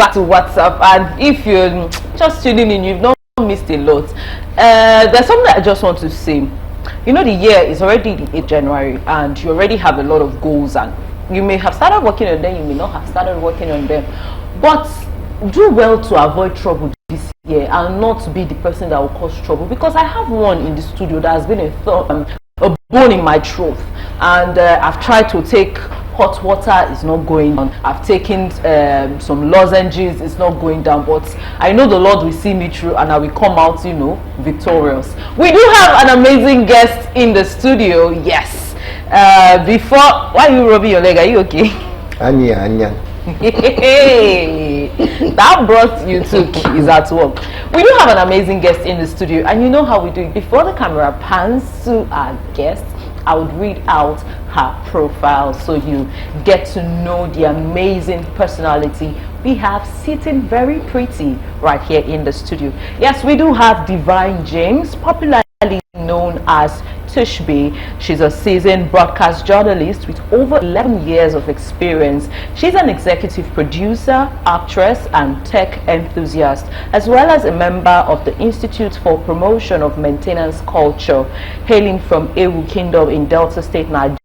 back to WhatsApp, and if you're just tuning in, you've not missed a lot. There's something that I just want to say. You know, the year is already in January, and you already have a lot of goals, and you may have started working on them, you may not have started working on them, but do well to avoid trouble this year and not be the person that will cause trouble, because I have one in the studio that has been a bone in my throat, and I've tried to take hot water, it's not going down. I've taken some lozenges, it's not going down, but I know the Lord will see me through and I will come out, you know, victorious. We do have an amazing guest in the studio. Yes. Before, why are you rubbing your leg? Are you okay? Anya. Hey, that brought you to is at work. We do have an amazing guest in the studio, and you know how we do it. Before the camera pans to our guest, I would read out her profile so you get to know the amazing personality we have sitting very pretty right here in the studio. Yes, we do have Divine James, popularly known as Tushbee. She's a seasoned broadcast journalist with over 11 years of experience. She's an executive producer, actress, and tech enthusiast, as well as a member of the Institute for Promotion of Maintenance Culture. Hailing from Ewu Kingdom in Delta State, Nigeria,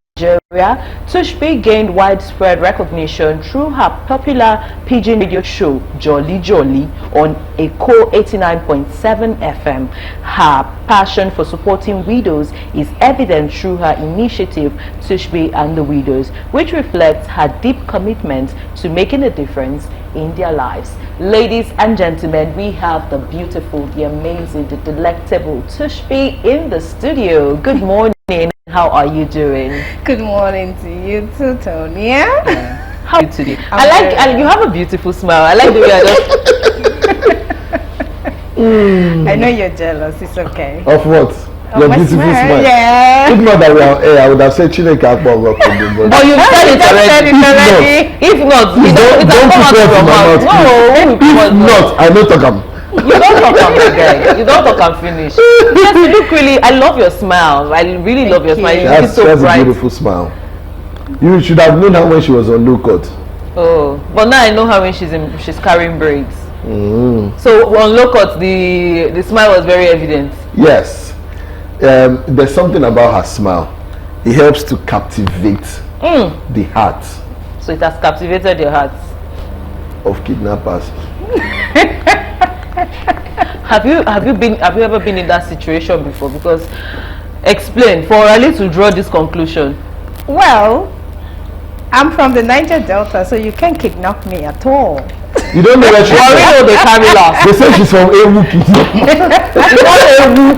Tushbee gained widespread recognition through her popular pidgin radio show Jolly Jolly on Echo 89.7 FM. Her passion for supporting widows is evident through her initiative Tushbee and the Widows, which reflects her deep commitment to making a difference in their lives. Ladies and gentlemen, we have the beautiful, the amazing, the delectable Tushbee in the studio. Good morning. How are you doing? Good morning to you too, Tonya. Yeah. How are you today? You have a beautiful smile. I like the way I just. I know you're jealous. It's okay. Of what? Your beautiful smile. Yeah. If not that we are air, I would have said Chineke Akpogho. But you said it already. If not, don't put it from my mouth. No. If not, I know talk. You don't talk on my guy. You don't talk and finish. Yes, you look really. I love your smile. I really love your smile. You look so bright. That's a beautiful smile. You should have known her when she was on low cut. Oh, but now I know her when she's carrying braids. So on low cut, the smile was very evident. Yes, there's something about her smile. It helps to captivate the heart. So it has captivated your heart of kidnappers. Have you ever been in that situation before? Because explain for Ali to draw this conclusion. Well, I'm from the Niger Delta, so you can't kidnap me at all. You don't know where she's from. Know they carry last. They say she's from Ewu Kingdom.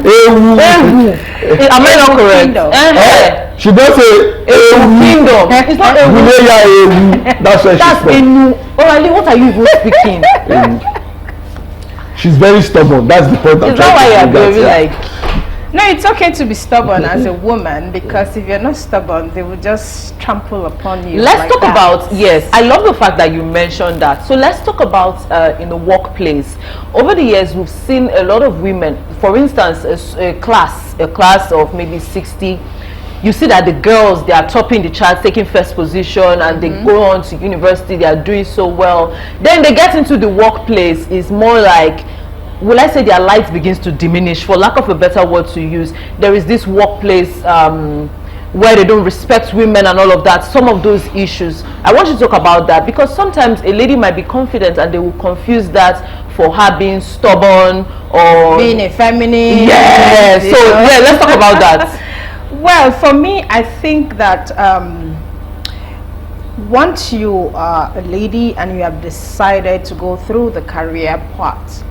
Ewu. Am I not correct? She does say Ewu Kingdom. It's not Ewu. That's where she's from. Enu. Oh, Ali, what are you even speaking? She's very stubborn. That's the point. Is that why you're very like? No, it's okay to be stubborn as a woman, because if you're not stubborn, they will just trample upon you. Let's talk about, yes, I love the fact that you mentioned that. So let's talk about in the workplace. Over the years, we've seen a lot of women, for instance, a class of maybe 60. You see that the girls, they are topping the charts, taking first position, and they go on to university, they are doing so well. Then they get into the workplace, it's more like, will I say their light begins to diminish, for lack of a better word to use. There is this workplace where they don't respect women and all of that, some of those issues. I want you to talk about that, because sometimes a lady might be confident and they will confuse that for her being stubborn or being a feminine. Yeah, so yeah, let's talk about that. Well, for me, I think that once you are a lady and you have decided to go through the career path,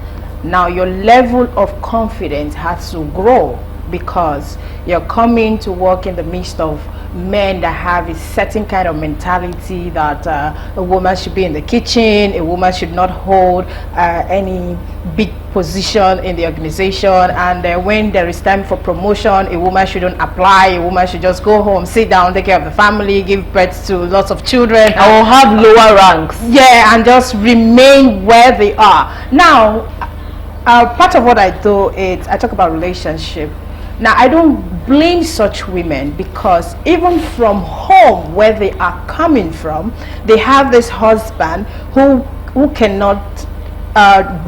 now your level of confidence has to grow, because you're coming to work in the midst of men that have a certain kind of mentality that a woman should be in the kitchen, a woman should not hold any big position in the organization, and when there is time for promotion, a woman shouldn't apply, a woman should just go home, sit down, take care of the family, give birth to lots of children, or have lower ranks. Yeah, and just remain where they are. Now, part of what I do is I talk about relationship. Now, I don't blame such women, because even from home where they are coming from, they have this husband who who cannot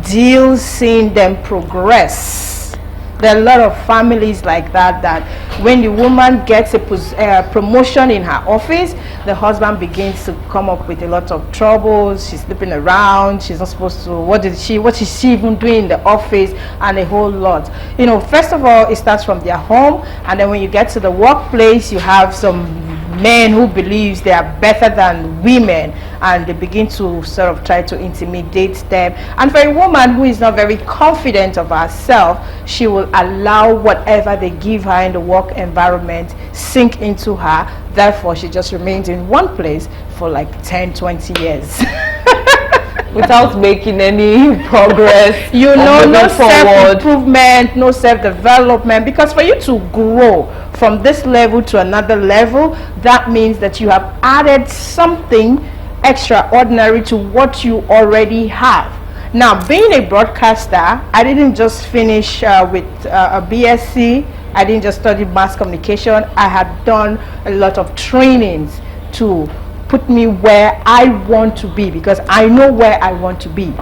deal seeing them progress. There are a lot of families like that, that when the woman gets a promotion in her office, the husband begins to come up with a lot of troubles. She's sleeping around, she's not supposed to, what is she even doing in the office, and a whole lot. You know, first of all, it starts from their home, and then when you get to the workplace, you have some men who believes they are better than women, and they begin to sort of try to intimidate them. And for a woman who is not very confident of herself, she will allow whatever they give her in the work environment sink into her. Therefore, she just remains in one place for like 10-20 years. Without making any progress, you know, no self-improvement, no self-development, because for you to grow from this level to another level, that means that you have added something extraordinary to what you already have. Now, being a broadcaster, I didn't just finish with a BSc. I didn't just study mass communication. I had done a lot of trainings to put me where I want to be, because I know where I want to be.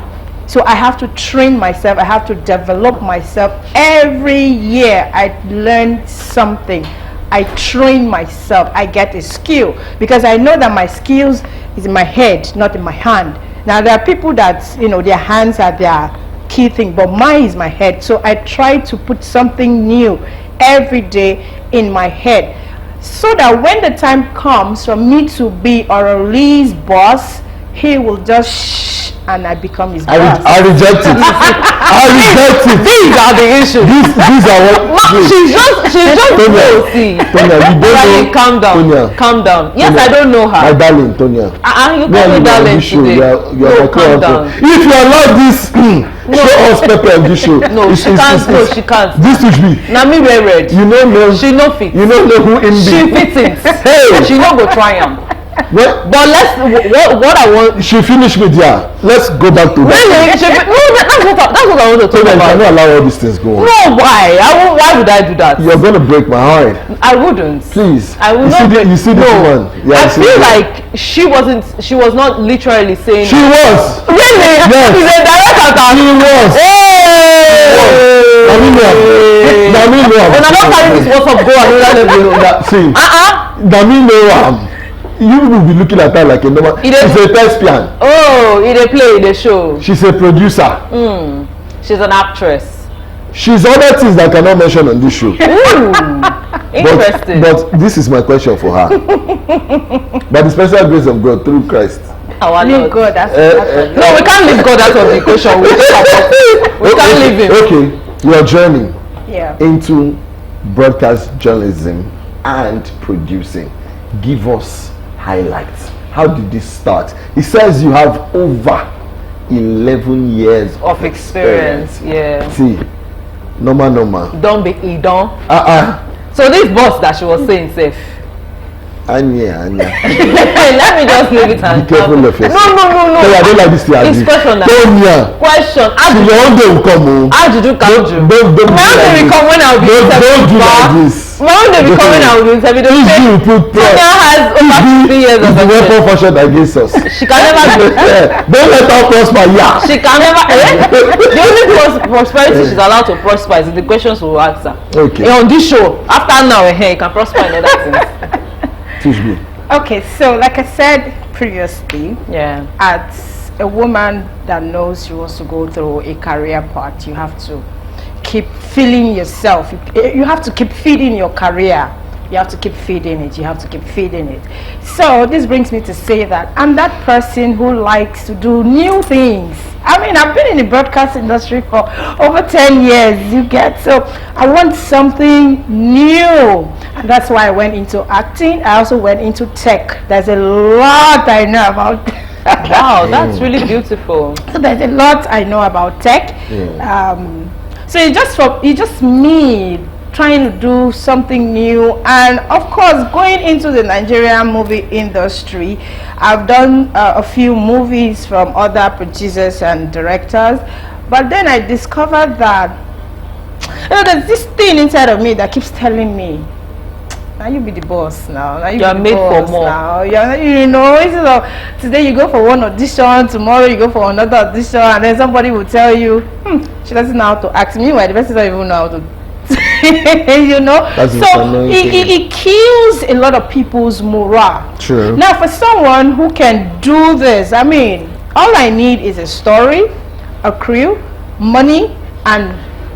So I have to train myself, I have to develop myself. Every year I learn something. I train myself, I get a skill, because I know that my skills is in my head, not in my hand. Now there are people that, you know, their hands are their key thing, but mine is my head. So I try to put something new every day in my head, so that when the time comes for me to be Oroli's boss, he will just shh and I become his boss. I reject it. I reject it. These are the issues. These are what. She's just Tonya, see. Tonya, you don't know. Calm down. Tonya, calm down. Yes, Tonya, I don't know her. My darling, Tonya. You call me darling today. No, calm down. If you allow this, show us pepper on this show. No, she can't. No, she can't. This Tushbee. Now me wear red. You know, she no fit. You don't know who in she fits it. Hey, she no go try am. What? But what I want. She finished with yeah. Let's go back to that's what I want to talk about. You cannot allow all these things go on. No, why? Why would I do that? You're gonna break my heart. I wouldn't. Please. I will not. You see this woman? Yeah, I feel like she was not literally saying. She was. Really? Yes. She's a direct attack. She was. Hey. When I don't carry this WhatsApp go another level. See. You will be looking at her like a normal. She's a thespian. Oh, they play the show. She's a producer. She's an actress. She's other things that I cannot mention on this show. Interesting. But this is my question for her. By the special grace of God through Christ. Leave God. No, we can't leave God out of the equation. We can't leave him. Okay, your journey into broadcast journalism and producing. Give us highlights. How did this start? He says you have over 11 years of experience. Yeah. See, normal. Don't be idon. So this boss that she was saying safe. Anya. Let me just leave it and be careful of yourself. No. I don't like this thing. It's personal. Question. Your own day will come. How did you come? Don't my own day will come when I'll be don't do like this. My own day will come when I'll be interviewed. Tonya has over 3 years of experience. The weapon fashioned against us. She can never do. Don't let her prosper. Yeah. She can never. The only prosperity she's allowed to prosper is the questions we will ask her. Okay. On this show, after now, you can prosper in other things. Tushbee. Okay, so like I said previously, as a woman that knows she wants to go through a career path, you have to keep feeding yourself. You have to keep feeding your career. You have to keep feeding it. You have to keep feeding it. So this brings me to say that I'm that person who likes to do new things. I mean, I've been in the broadcast industry for over 10 years, you get, so I want something new. And that's why I went into acting. I also went into tech. There's a lot I know about. Wow, that's really beautiful. So there's a lot I know about tech. So it's just me trying to do something new, and of course going into the Nigerian movie industry. I've done a few movies from other producers and directors, but then I discovered that there's this thing inside of me that keeps telling me now you be the boss now. Now you are made for more. Now. You know, instead of today you go for one audition, tomorrow you go for another audition, and then somebody will tell you, she doesn't know how to act. Meanwhile, the person doesn't even know how to. You know, so it kills a lot of people's morale. True. Now, for someone who can do this, I mean, all I need is a story, a crew, money, and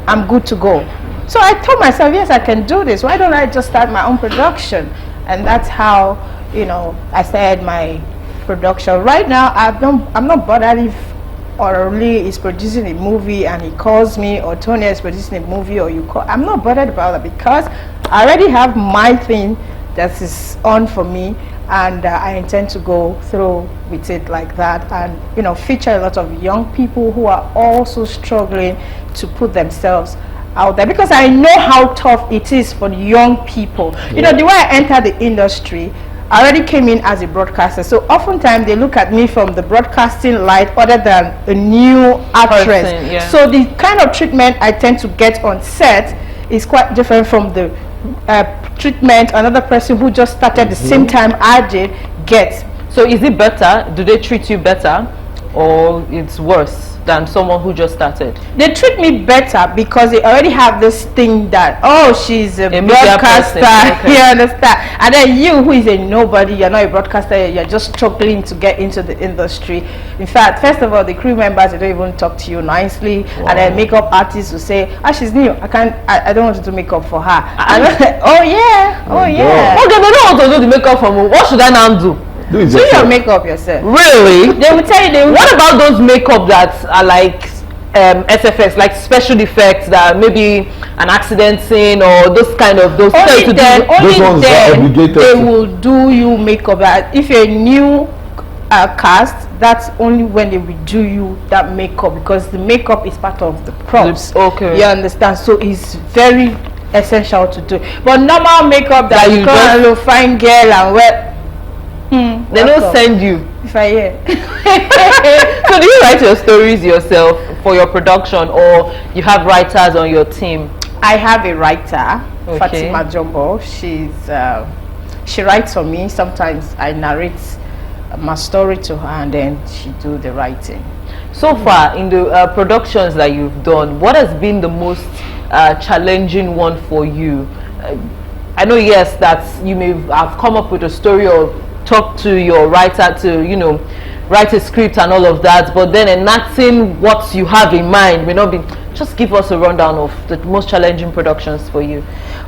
I'm good to go. So I told myself, yes, I can do this. Why don't I just start my own production? And that's how, you know, I started my production. Right now, I'm not bothered if Orly is producing a movie and he calls me, or Tonya is producing a movie, or you call. I'm not bothered about that because I already have my thing that is on for me, and I intend to go through with it like that, and you know, feature a lot of young people who are also struggling to put themselves out there, because I know how tough it is for young people. You know, the way I entered the industry, I already came in as a broadcaster, so oftentimes they look at me from the broadcasting light other than a new actress. So the kind of treatment I tend to get on set is quite different from the treatment another person who just started the same time I did gets. So is it better? Do they treat you better, or it's worse than someone who just started? They treat me better because they already have this thing that, oh, she's a broadcaster. Okay. You understand? And then you, who is a nobody, you're not a broadcaster, you're just struggling to get into the industry. In fact, first of all, the crew members, they don't even talk to you nicely. Wow. And then makeup artists will say, she's new, I don't want to do makeup for her. Oh yeah, oh yeah. Okay, they don't want to do the makeup for me. What should I now do? Do your makeup yourself. Really? They will tell you. What about those makeup that are like SFX, like special effects, that maybe an accident scene or those kind of those? Only then they will do you makeup. If you're a new cast, that's only when they will do you that makeup, because the makeup is part of the props. Okay. You understand? So it's very essential to do. But normal makeup that you come and fine girl and wear. They don't send you. If I hear. So do you write your stories yourself for your production, or you have writers on your team? I have a writer, Fatima Jumbo. She writes for me. Sometimes I narrate my story to her, and then she do the writing. So far in the productions that you've done, what has been the most challenging one for you? I know, yes, that you may have come up with a story or talk to your writer to, you know, write a script and all of that, but then enacting what you have in mind may not be. Just give us a rundown of the most challenging productions for you.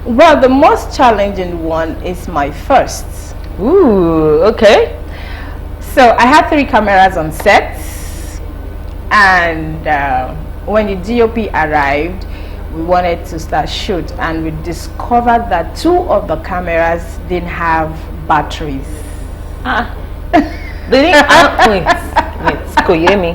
Well, the most challenging one is my first. Ooh, okay. So I had 3 cameras on set, and when the DOP arrived, we wanted to start shoot, and we discovered that 2 of the cameras didn't have batteries. They didn't have wait, Koyemi.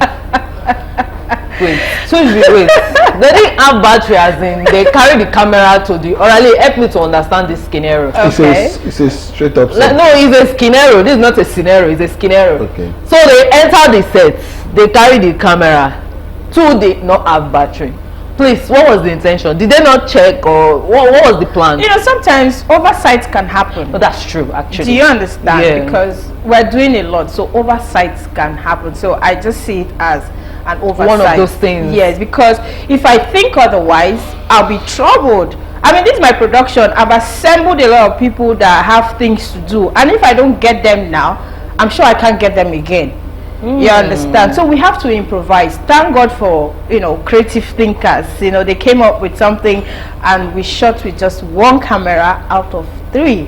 Wait, they didn't have battery, as in they carry the camera to the orally. Help me to understand this scenario. Okay. It's a straight up set. No, it's a scenario. This is not a scenario, it's a scenario. Okay. So they enter the set, they carry the camera. 2 did not have battery. Please, what was the intention? Did they not check, or what was the plan? You know, sometimes oversights can happen. But that's true, actually. Do you understand? Yeah. Because we're doing a lot, so oversights can happen. So I just see it as an oversight. One of those things. Yes, because if I think otherwise, I'll be troubled. I mean, this is my production. I've assembled a lot of people that have things to do, and if I don't get them now, I'm sure I can't get them again. You understand? So we have to improvise. Thank God for, you know, creative thinkers. You know, they came up with something, and we shot with just 1 camera out of 3.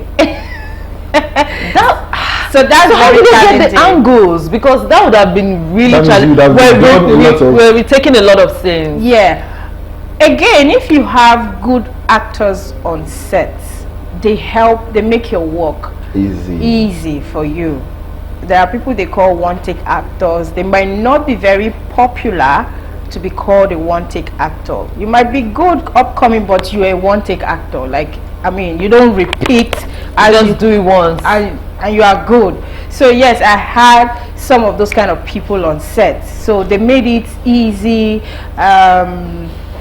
So that's how did they get the angles? Because that would have been really challenging. We're taking a lot of things. Yeah. Again, if you have good actors on set, they make your work easy for you. There are people they call one-take actors. They might not be very popular to be called a one-take actor. You might be good upcoming, but you're a one-take actor. Like, I mean, you don't repeat. I just do it once. And you are good. So yes, I had some of those kind of people on set. So they made it easy.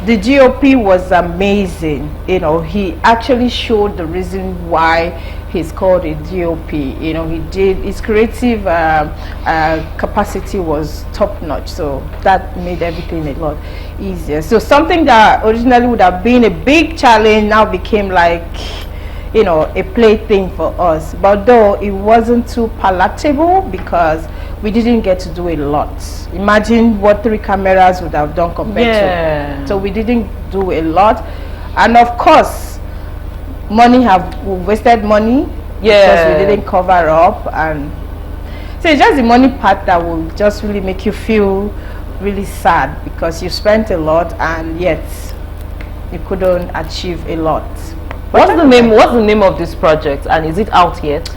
the GOP was amazing. You know, he actually showed the reason why he's called a GOP. You know, his creative capacity was top notch, so that made everything a lot easier. So something that originally would have been a big challenge now became like, you know, a plaything for us. But though it wasn't too palatable because we didn't get to do a lot. Imagine what 3 cameras would have done compared to. So we didn't do a lot. And of course, we wasted money because we didn't cover up. And so it's just the money part that will just really make you feel really sad because you spent a lot and yet you couldn't achieve a lot. What's the name of this project, and is it out yet?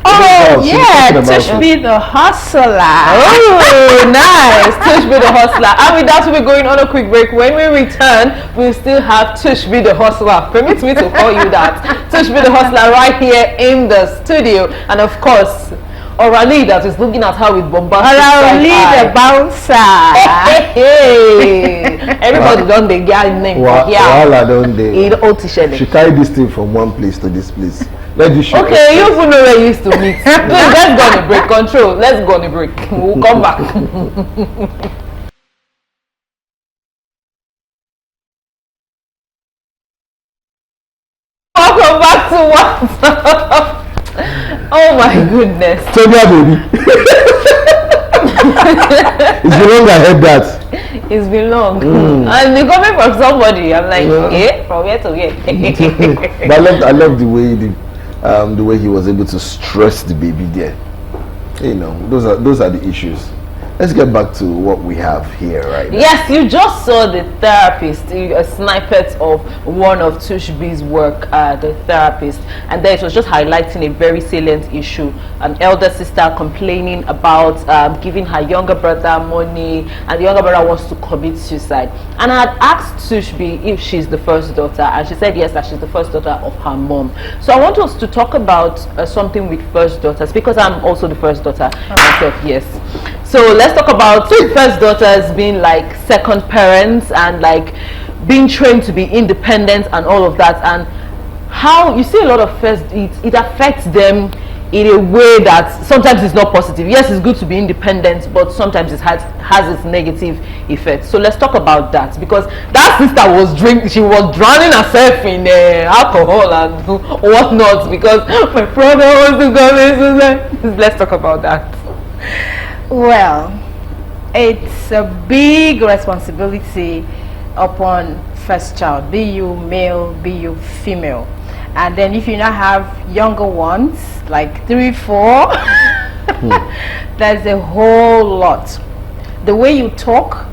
Oh yeah, Tushbee the Hustler. Oh, nice. Tushbee the Hustler. And with that, we're going on a quick break. When we return, we'll still have Tushbee the Hustler. Permit me to call you that. Tushbee the Hustler right here in the studio. And of course, Orally that is looking at her with bombastic Orally the bouncer. Hey. Everybody done the guy name. Wahala don't they? She carried this thing from one place to this place. Let you show. Okay, you even know where you used to meet. Please, let's go on a break. Control. Let's go on a break. We'll come back. Welcome back to what? Oh my goodness. Tonya baby. It's been long I heard that. It's been long. And it's coming from somebody. I'm like, from where to where? But I love the way he was able to stress the baby there. You know, those are the issues. Let's get back to what we have here right now. Yes, you just saw the therapist, a snippet of one of Tushbee's work, the therapist, and there it was just highlighting a very salient issue. An elder sister complaining about giving her younger brother money, and the younger brother wants to commit suicide. And I had asked Tushbee if she's the first daughter, and she said yes, that she's the first daughter of her mom. So I want us to talk about something with first daughters, because I'm also the first daughter myself, yes. So let's talk about first daughters being like second parents and like being trained to be independent and all of that, and how you see a lot of first it affects them in a way that sometimes it's not positive. Yes, it's good to be independent, but sometimes it has its negative effects. So let's talk about that, because that sister was she was drowning herself in alcohol and whatnot because my brother wants to go. Let's talk about that. Well, it's a big responsibility upon first child, be you male, be you female. And then if you now have younger ones, like 3, 4, there's a whole lot. The way you talk,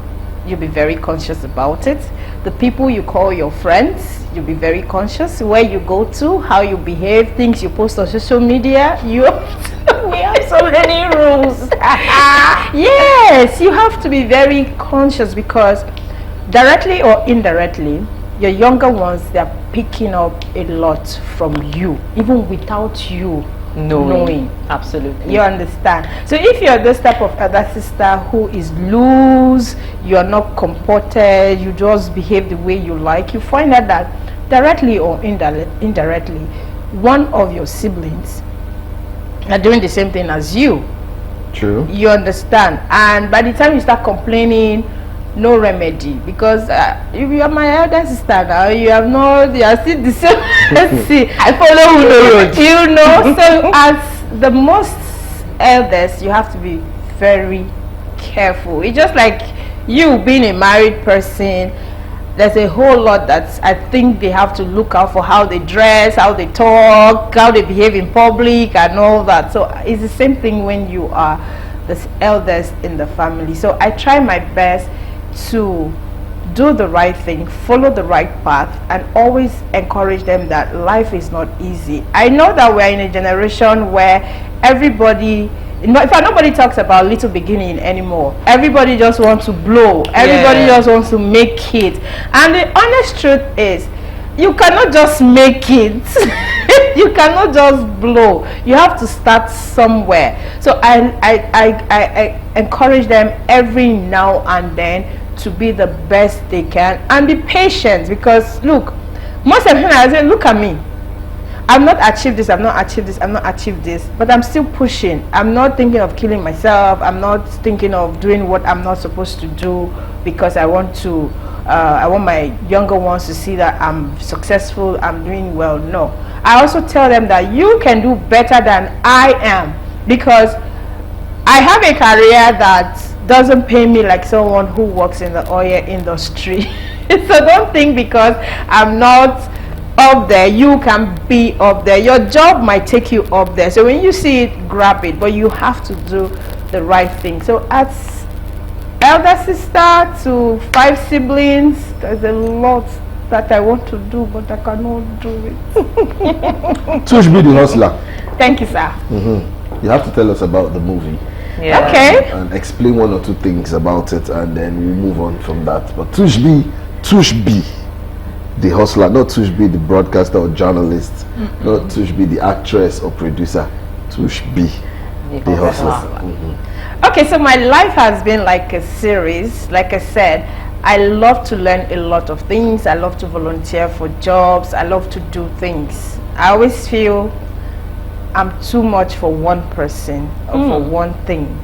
you'll be very conscious about it. The people you call your friends, you'll be very conscious. Where you go to, how you behave, things you post on social media, we have so many rules. Yes, you have to be very conscious, because directly or indirectly, your younger ones, they're picking up a lot from you, even without you knowing. Absolutely. You understand? So if you're this type of elder sister who is loose, you're not comported, you just behave the way you like, you find out that directly or indirectly, one of your siblings are doing the same thing as you. True. You understand? And by the time you start complaining, no remedy, because you are my elder sister now. You are still the same. See, I follow the road. You know, so as the most eldest, you have to be very careful. It's just like you being a married person. There's a whole lot that I think they have to look out for, how they dress, how they talk, how they behave in public and all that. So it's the same thing when you are the eldest in the family. So I try my best to do the right thing, follow the right path, and always encourage them that life is not easy. I know that we're in a generation where everybody, in fact, nobody talks about little beginning anymore. Everybody just wants to blow. Everybody just wants to make it. And the honest truth is, you cannot just make it. You cannot just blow. You have to start somewhere. So I encourage them every now and then to be the best they can, and be patient, because look, most of the time I say, look at me, I've not achieved this, I've not achieved this, I've not achieved this, but I'm still pushing. I'm not thinking of killing myself. I'm not thinking of doing what I'm not supposed to do because I want to I want my younger ones to see that I'm successful, I'm doing well. No, I also tell them that you can do better than I am, because I have a career that doesn't pay me like someone who works in the oil industry. So don't think because I'm not up there you can be up there. Your job might take you up there, so when you see it, grab it, but you have to do the right thing. So as elder sister to 5 siblings, there's a lot that I want to do, but I cannot do it. Tushbee the Hustler. Thank you, sir. You have to tell us about the movie. Yeah. Okay. And explain 1 or 2 things about it, and then we'll move on from that. But Tushbee the Hustler, not Tushbee the broadcaster or journalist, not Tushbee the actress or producer, Tushbee the Hustler. Okay, so my life has been like a series. Like I said, I love to learn a lot of things. I love to volunteer for jobs. I love to do things. I always feel I'm too much for one person or for one thing.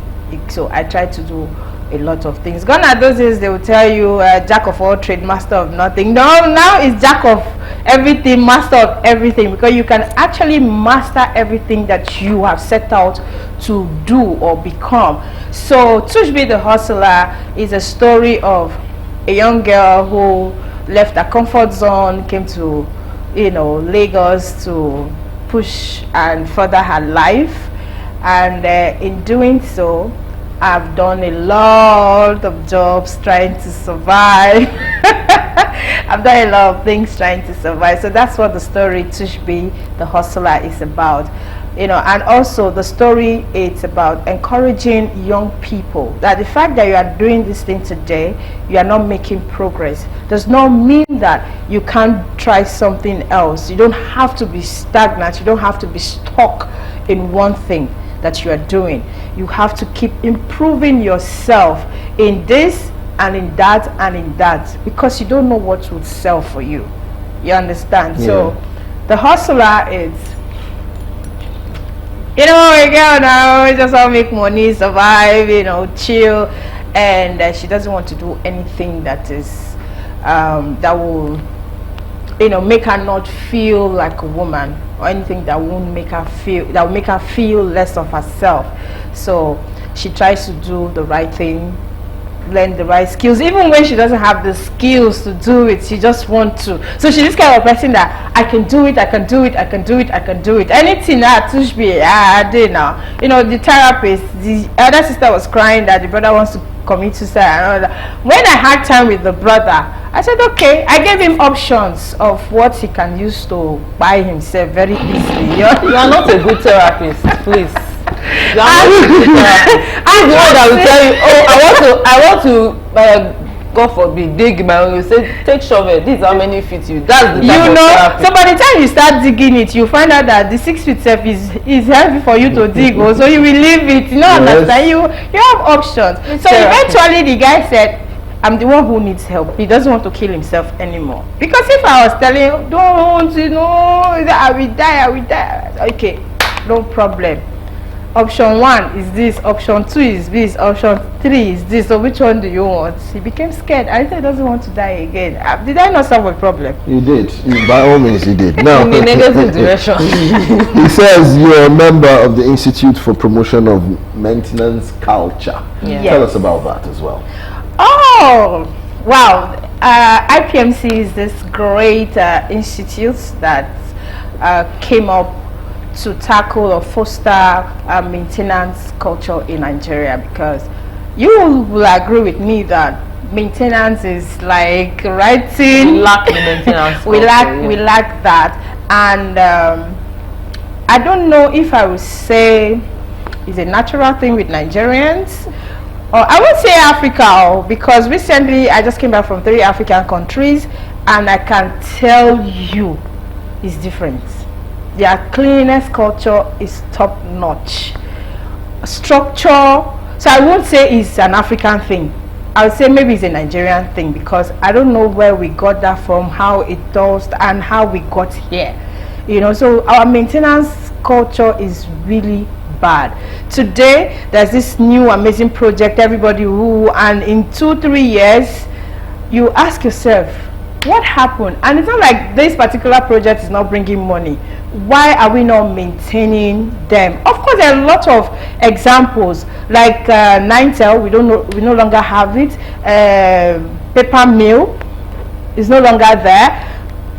So I try to do a lot of things. Gone are those days they will tell you jack of all trade, master of nothing. No, now it's jack of everything, master of everything, because you can actually master everything that you have set out to do or become. So Tushbee the Hustler is a story of a young girl who left her comfort zone, came to Lagos to push and further her life, and in doing so I've done a lot of jobs trying to survive. I've done a lot of things trying to survive. So that's what the story Tushbee the Hustler is about. And also the story, it's about encouraging young people that the fact that you are doing this thing today, you are not making progress, does not mean that you can't try something else. You don't have to be stagnant. You don't have to be stuck in one thing that you are doing. You have to keep improving yourself in this and in that and in that, because you don't know what will sell for you. You understand? Yeah. So the hustler is, a girl now just want to make money, survive, chill, and she doesn't want to do anything that is that will make her not feel like a woman, or anything that won't make her feel less of herself. So she tries to do the right thing, learn the right skills, even when she doesn't have the skills to do it. She just wants to. So she's this kind of person that I can do it, I can do it, I can do it, I can do it. Anything that Tushbee, I did now. The therapist, the elder sister was crying that the brother wants to commit suicide and all that. When I had time with the brother, I said okay. I gave him options of what he can use to buy himself very easily. You are not a good therapist, please. You are not a good therapist. I'm the one that will tell you, I want to God forbid, dig my own. You say, take shovel. This is how many feet you. That's the type of therapy. So by the time you start digging it, you find out that the 6 feet self is heavy for you to dig. So you will leave it. Understand? You have options. So eventually the guy said, I'm the one who needs help. He doesn't want to kill himself anymore. Because if I was telling him, don't, I will die. Okay, no problem. Option 1 is this, option 2 is this, option 3 is this. So which one do you want? He became scared. I said he doesn't want to die again. Did I not solve a problem? You did. By all means, you did. Now, in the negative direction. He says you're a member of the Institute for Promotion of Maintenance Culture. Yeah. Tell us about that as well. Oh, wow. IPMC is this great institute that came up to tackle or foster maintenance culture in Nigeria, because you will agree with me that maintenance is like writing. We lack the maintenance we lack that, and I don't know if I would say it's a natural thing with Nigerians, or I would say Africa, because recently I just came back from 3 African countries and I can tell you it's different. Their cleanliness culture is top notch. Structure, so I won't say it's an African thing. I would say maybe it's a Nigerian thing, because I don't know where we got that from, how it does, and how we got here. You know, so our maintenance culture is really bad. Today, there's this new amazing project, everybody who, and in 2-3 years, you ask yourself, what happened? And it's not like this particular project is not bringing money. Why are we not maintaining them? Of course, there are a lot of examples, like Nintel, we no longer have it. Paper mill is no longer there.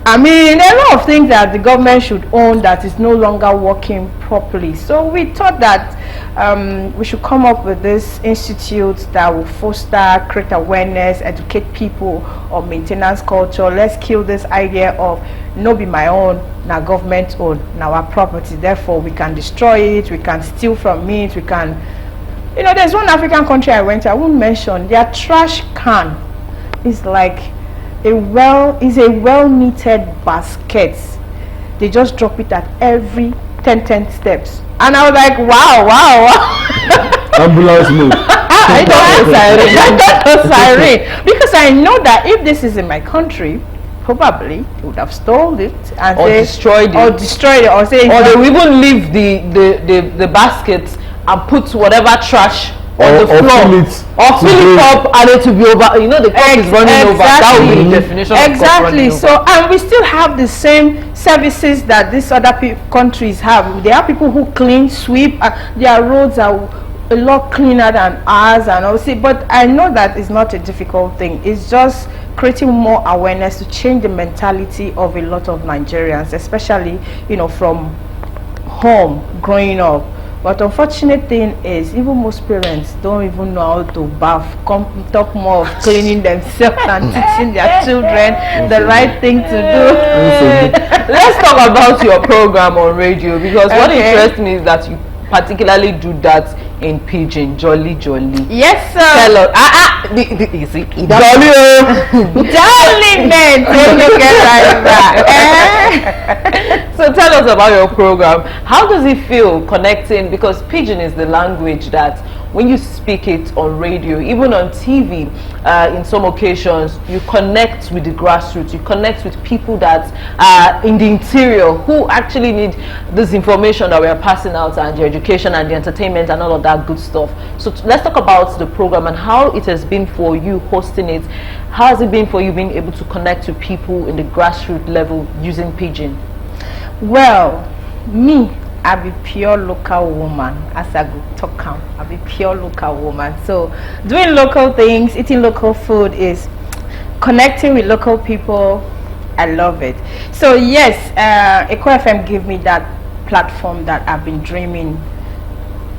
I mean, there are a lot of things that the government should own that is no longer working properly. So we thought that we should come up with this institute that will foster, create awareness, educate people on maintenance culture. Let's kill this idea of no be my own, now government own, now our property. Therefore, we can destroy it, we can steal from it, we can, you know, there's one African country I went to, I won't mention, their trash can is like a well knitted basket. They just drop it at every 10 steps, and I was like, wow. Ambulance move. I don't know siren, because I know that if this is in my country, probably they would have stolen it and or destroyed it, or say, or they will even leave the baskets and put whatever trash on the floor, or fill it up, and it will be over. You know, the cup is running over. That would be the definition of cup running over. So, and we still have the same services that these other countries have. There are people who clean, sweep. Their roads are a lot cleaner than ours, and obviously, but I know that it's not a difficult thing. It's just creating more awareness to change the mentality of a lot of Nigerians, especially, you know, from home growing up. But unfortunate thing is, even most parents don't even know how to bath. Come talk more of cleaning themselves and teaching their children the right thing to do. Let's talk about your program on radio, because what interests me is that you particularly do that in Pidgin. Jolly. Yes, sir. Tell us. You see, Jolly man. So tell us about your program. How does it feel connecting? Because Pidgin is the language that when you speak it on radio, even on TV, in some occasions, you connect with the grassroots. You connect with people that are in the interior who actually need this information that we are passing out, and the education and the entertainment and all of that good stuff. So let's talk about the program and how it has been for you hosting it. How has it been for you being able to connect to people in the grassroots level using Pidgin? Well, me, I be pure local woman. As I go talk, I be pure local woman. So doing local things, eating local food is connecting with local people. I love it. So yes, Echo FM gave me that platform that I've been dreaming,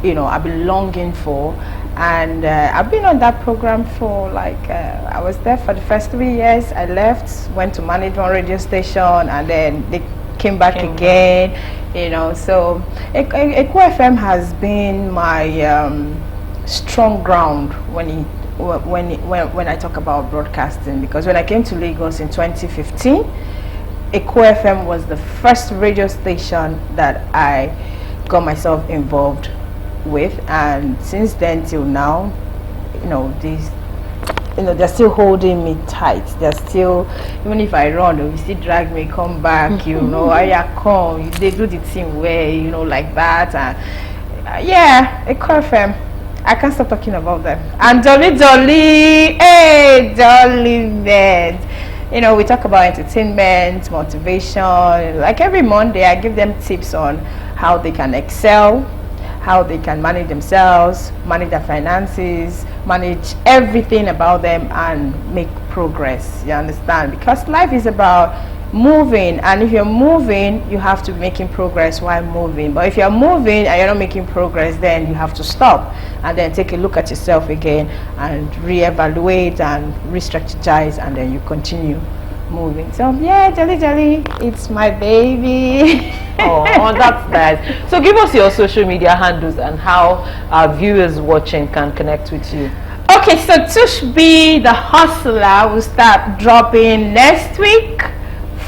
you know, I've been longing for. And I've been on that program for like, I was there for the first 3 years. I left, went to manage one radio station, and then they came back again, you know. So Echo FM has been my strong ground when I talk about broadcasting, because when I came to Lagos in 2015, Echo FM was the first radio station that I got myself involved with, and since then till now, you know, they're still holding me tight. They're still, even if I run, they will still drag me, come back, you know, I come, they do the thing where, you know, like that. And yeah, Echo FM, I can't stop talking about them. And Jolly, hey, Jolly man. You know, we talk about entertainment, motivation. Like every Monday, I give them tips on how they can excel, how they can manage themselves, manage their finances, manage everything about them, and make progress. You understand? Because life is about moving, and if you're moving, you have to be making progress while moving. But if you're moving and you're not making progress, then you have to stop and then take a look at yourself again and reevaluate and re-strategize, and then you continue moving. So yeah, Jolly, it's my baby. Oh, that's nice. So give us your social media handles and how our viewers watching can connect with you. Okay, so Tushbee the Hustler will start dropping next week,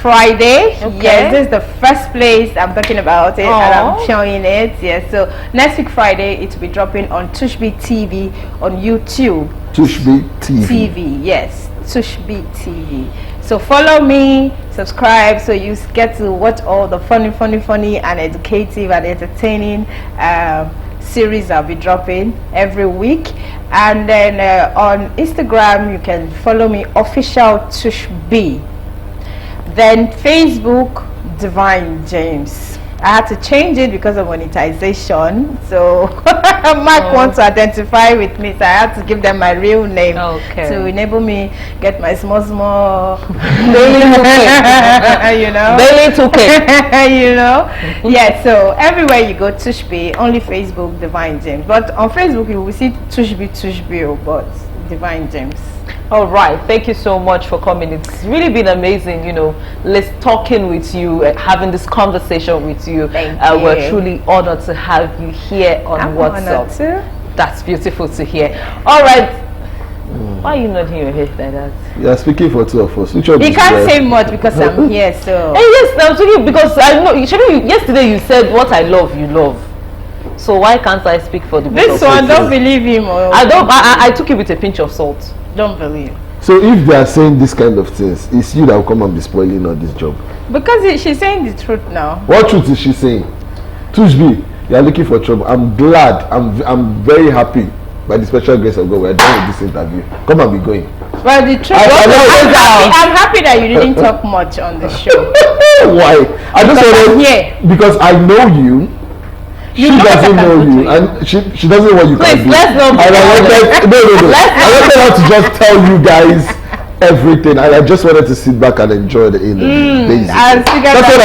Friday. Okay. Yes, this is the first place I'm talking about it, and Aw. I'm showing it. Yes, so next week Friday it will be dropping on Tushbee TV on YouTube. Tushbee TV. TV, yes, Tushbee TV. So follow me, subscribe, so you get to watch all the funny and educative and entertaining series I'll be dropping every week. And then on Instagram you can follow me, official Tushbee. Then Facebook, Divine James. I had to change it because of monetization, so Mark wants to identify with me, so I had to give them my real name to enable me get my small daily 2K. you know, daily 2K. you know. Yeah, so everywhere you go, Tushbee. Only Facebook, Divine James. But on Facebook you will see Tushbee, but Divine James. All right, thank you so much for coming. It's really been amazing, you know, talking with you, having this conversation with you. Thank you. We're truly honored to have you here on What's Up. Too. That's beautiful to hear. All right, why are you nodding your head like that? Yeah, speaking for two of us. Which one? You can't say much because I'm here, so. Hey, yes, I'm speaking because I know. Yesterday you said what I love, you love. So why can't I speak for the both This of one, us? don't believe him. Or I don't. I took it with a pinch of salt. don't believe. So if they are saying this kind of things, it's you that will come and be spoiling all this job. Because she's saying the truth now. What truth is she saying? Tushbee, you are looking for trouble. I'm glad. I'm very happy by the special grace of God. We are done with this interview. Come and be going. Well, the truth I'm happy that you didn't talk much on the show. Why? I just wanted, because I know you. She doesn't know you, and she doesn't know what you can do. Let's not. And I wanted I wanted her to just tell you guys everything, and I just wanted to sit back and enjoy the interview. That's what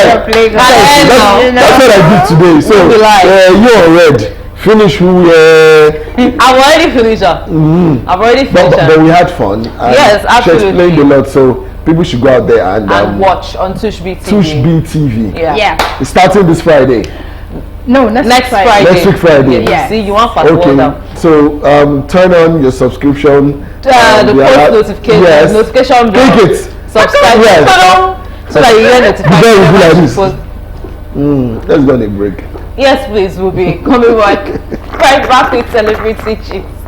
I did today. So you're red. Finish who? I've already finished. I've already finished. But we had fun. And yes, absolutely. She explained a lot, so people should go out there and watch on Tushbee TV. Tushbee TV. Yeah. It's starting this Friday. No, next Friday. Next week Friday. Yeah. See, you want fast Okay. So turn on your subscription. The post notification. Yes. Notification bell. Click it. Subscribe. Yes. So that you get notified. Let's go on a break. Yes, please. We'll be coming back right back with celebrity chicks.